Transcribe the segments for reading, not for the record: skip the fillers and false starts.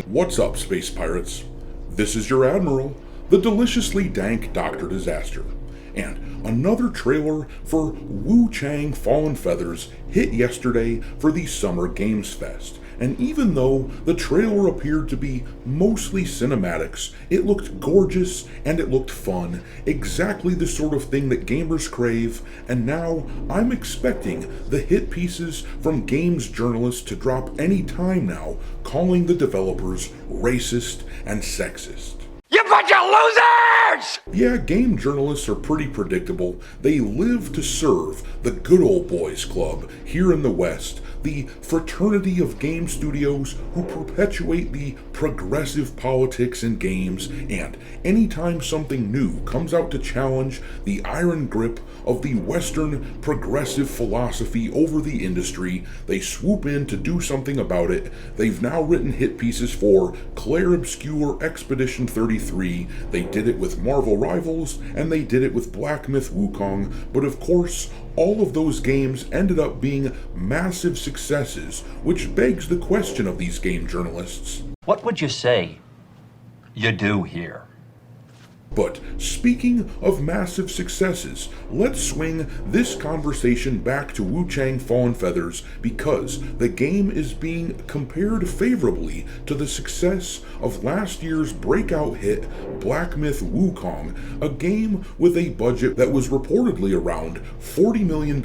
What's up, space pirates? This is your Admiral, the deliciously dank Dr. Disaster, and another trailer for Wuchang Fallen Feathers hit yesterday for the Summer Games Fest. And even though the trailer appeared to be mostly cinematics, it looked gorgeous and it looked fun, exactly the sort of thing that gamers crave, and now I'm expecting the hit pieces from games journalists to drop any time now, calling the developers racist and sexist. You bunch of losers! Yeah, game journalists are pretty predictable. They live to serve the good old boys club here in the West, the fraternity of game studios who perpetuate the progressive politics in games, and anytime something new comes out to challenge the iron grip of the Western progressive philosophy over the industry, they swoop in to do something about it. They've now written hit pieces for Claire Obscure Expedition 33, they did it with Marvel Rivals, and they did it with Black Myth Wukong, but of course, all of those games ended up being massive successes, which begs the question of these game journalists. What would you say you do here? But speaking of massive successes, let's swing this conversation back to Wuchang Fallen Feathers because the game is being compared favorably to the success of last year's breakout hit Black Myth Wukong, a game with a budget that was reportedly around $40 million,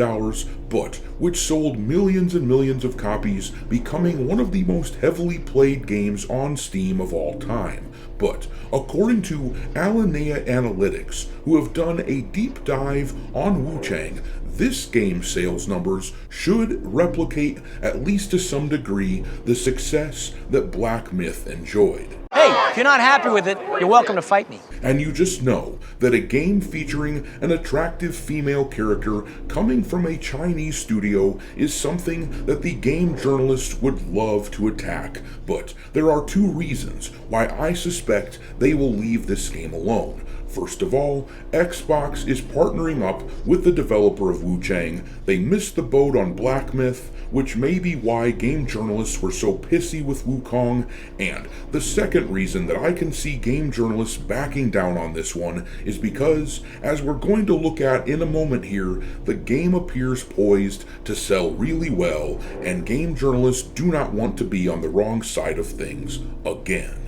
but which sold millions and millions of copies, becoming one of the most heavily played games on Steam of all time. But according to Analytics, who have done a deep dive on Wuchang, this game's sales numbers should replicate, at least to some degree, the success that Black Myth enjoyed. Hey, if you're not happy with it, you're welcome to fight me. And you just know that a game featuring an attractive female character coming from a Chinese studio is something that the game journalists would love to attack. But there are two reasons why I suspect they will leave this game alone. First of all, Xbox is partnering up with the developer of Wuchang. They missed the boat on Black Myth, which may be why game journalists were so pissy with Wukong. And the second reason that I can see game journalists backing down on this one is because, as we're going to look at in a moment here, the game appears poised to sell really well, and game journalists do not want to be on the wrong side of things again.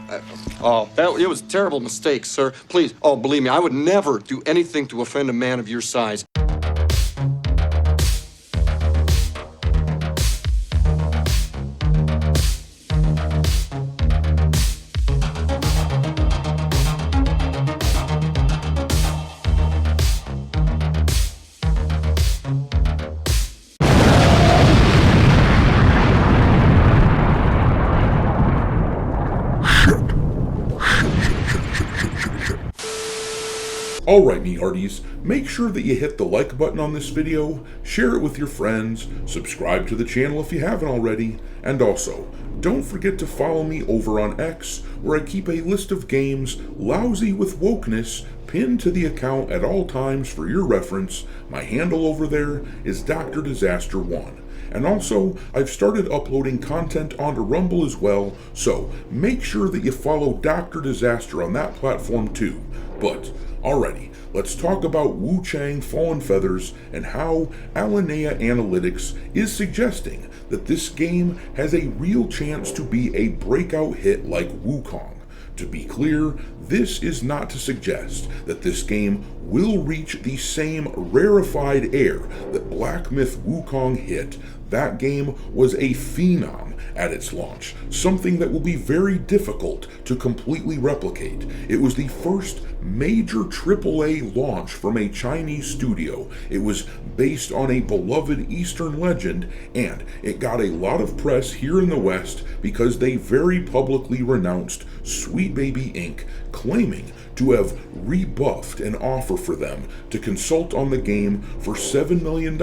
It was a terrible mistake, sir. Please, believe me, I would never do anything to offend a man of your size. Alright, me hearties, make sure that you hit the like button on this video, share it with your friends, subscribe to the channel if you haven't already, and also, don't forget to follow me over on X, where I keep a list of games lousy with wokeness pinned to the account at all times for your reference. My handle over there is Dr. Disaster 1. And also, I've started uploading content onto Rumble as well, so make sure that you follow Dr. Disaster on that platform too. But, alrighty, let's talk about Wuchang Fallen Feathers and how Analytics is suggesting that this game has a real chance to be a breakout hit like Wukong. To be clear, this is not to suggest that this game will reach the same rarefied air that Black Myth Wukong hit. That game was a phenom at its launch, something that will be very difficult to completely replicate. It was the first major AAA launch from a Chinese studio. It was based on a beloved Eastern legend, and it got a lot of press here in the West because they very publicly renounced Sweet Baby Inc., claiming to have rebuffed an offer for them to consult on the game for $7 million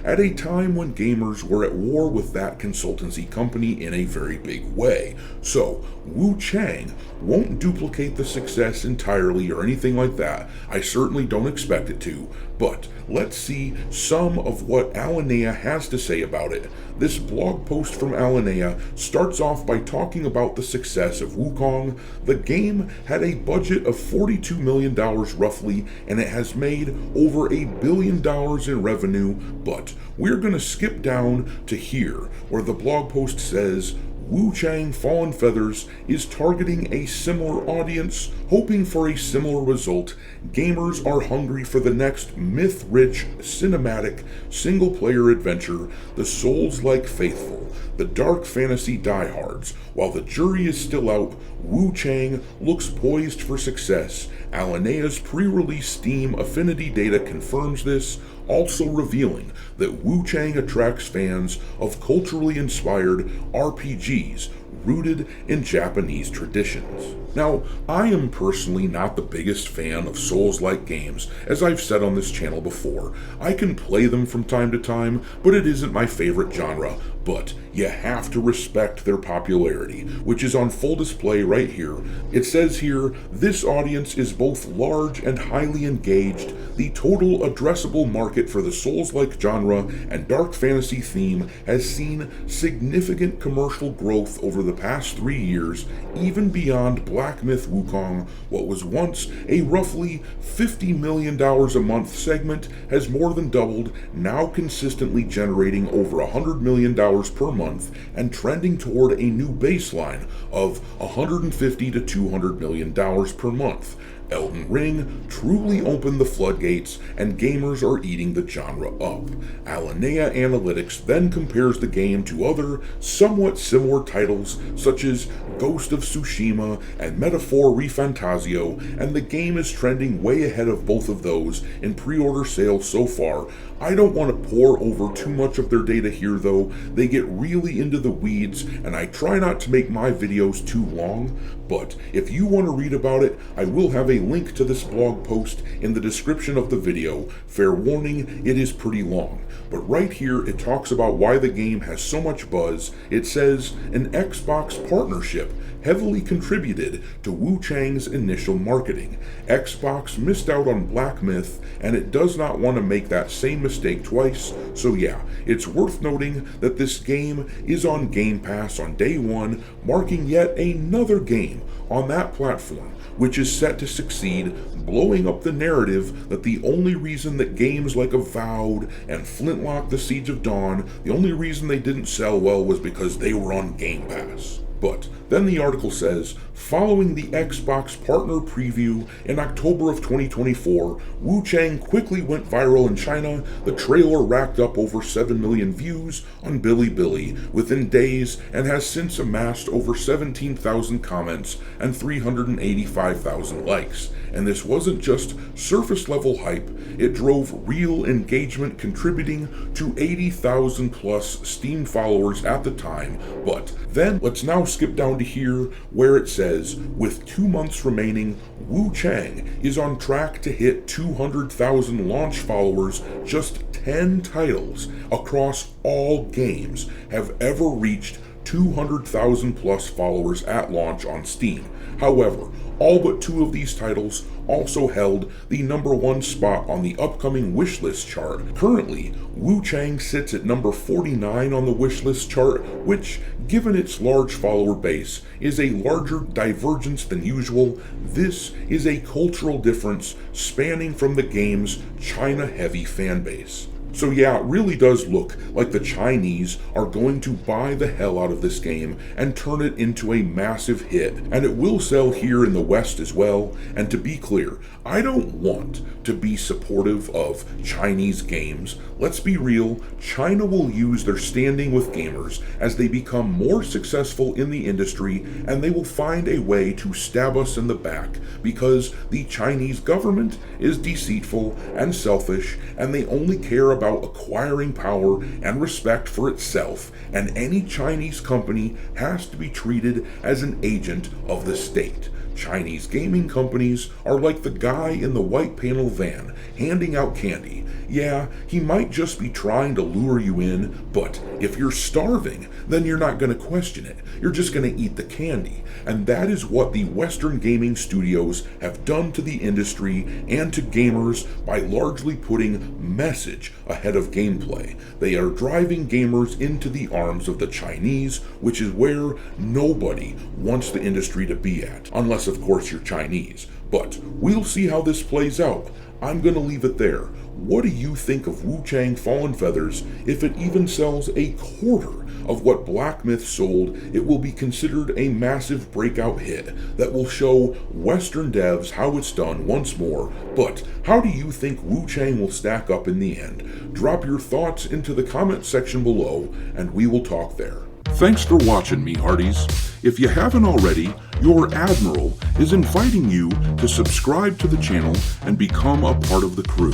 at a time when gamers were at war with that consultancy company in a very big way. So, Wuchang won't duplicate the success entirely or anything like that. I certainly don't expect it to, but let's see some of what Alinea has to say about it. This blog post from Alinea starts off by talking about the success of Wukong. The game had a budget of $42 million roughly, and it has made over $1 billion in revenue, but we're going to skip down to here, where the blog post says, Wuchang Fallen Feathers is targeting a similar audience, hoping for a similar result. Gamers are hungry for the next myth-rich, cinematic, single-player adventure, the Souls-like faithful, the dark fantasy diehards. While the jury is still out, Wuchang looks poised for success. Alinea's pre-release Steam affinity data confirms this, also revealing that Wuchang attracts fans of culturally inspired RPGs rooted in Japanese traditions. Now, I am personally not the biggest fan of Souls-like games, as I've said on this channel before. I can play them from time to time, but it isn't my favorite genre. But you have to respect their popularity, which is on full display right here. It says here, this audience is both large and highly engaged. The total addressable market for the Souls-like genre and dark fantasy theme has seen significant commercial growth over the past 3 years, even beyond Black Myth Wukong. What was once a roughly $50 million a month segment has more than doubled, now consistently generating over $100 million per month and trending toward a new baseline of $150 to $200 million per month. Elden Ring truly opened the floodgates, and gamers are eating the genre up. Alinea Analytics then compares the game to other, somewhat similar titles such as Ghost of Tsushima and Metaphor ReFantazio, and the game is trending way ahead of both of those in pre-order sales so far. I don't want to pour over too much of their data here though. They get really into the weeds, and I try not to make my videos too long, but if you want to read about it, I will have a link to this blog post in the description of the video. Fair warning, it is pretty long. But right here, it talks about why the game has so much buzz. It says, an Xbox partnership heavily contributed to Wuchang's initial marketing. Xbox missed out on Black Myth, and it does not want to make that same mistake twice, so yeah, it's worth noting that this game is on Game Pass on day one, marking yet another game on that platform, which is set to succeed, blowing up the narrative that the only reason that games like Avowed and Flintlock The Siege of Dawn, the only reason they didn't sell well was because they were on Game Pass. But then the article says, following the Xbox partner preview in October of 2024, Wuchang quickly went viral in China. The trailer racked up over 7 million views on Bilibili within days and has since amassed over 17,000 comments and 385,000 likes. And this wasn't just surface level hype, it drove real engagement, contributing to 80,000 plus Steam followers at the time. But then let's now skip down to here where it says, with 2 months remaining, Wuchang is on track to hit 200,000 launch followers. Just 10 titles across all games have ever reached 200,000 plus followers at launch on Steam. However, all but 2 of these titles also held the #1 spot on the upcoming wishlist chart. Currently, Wuchang sits at number 49 on the wishlist chart, which, given its large follower base, is a larger divergence than usual. This is a cultural difference spanning from the game's China-heavy fanbase. So yeah, it really does look like the Chinese are going to buy the hell out of this game and turn it into a massive hit, and it will sell here in the West as well. And to be clear, I don't want to be supportive of Chinese games. Let's be real, China will use their standing with gamers as they become more successful in the industry, and they will find a way to stab us in the back because the Chinese government is deceitful and selfish, and they only care about acquiring power and respect for itself, and any Chinese company has to be treated as an agent of the state. Chinese gaming companies are like the guy in the white panel van handing out candy. Yeah, he might just be trying to lure you in, but if you're starving, then you're not going to question it. You're just going to eat the candy. And that is what the Western gaming studios have done to the industry and to gamers by largely putting message ahead of gameplay. They are driving gamers into the arms of the Chinese, which is where nobody wants the industry to be at, unless of course you're Chinese. But we'll see how this plays out. I'm going to leave it there. What do you think of Wuchang Fallen Feathers? If it even sells a quarter of what Black Myth sold, it will be considered a massive breakout hit that will show Western devs how it's done once more. But how do you think Wuchang will stack up in the end? Drop your thoughts into the comment section below, and we will talk there. Thanks for watching, me hearties. If you haven't already, your Admiral is inviting you to subscribe to the channel and become a part of the crew.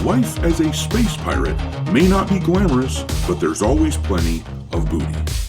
Life as a space pirate may not be glamorous, but there's always plenty of booty.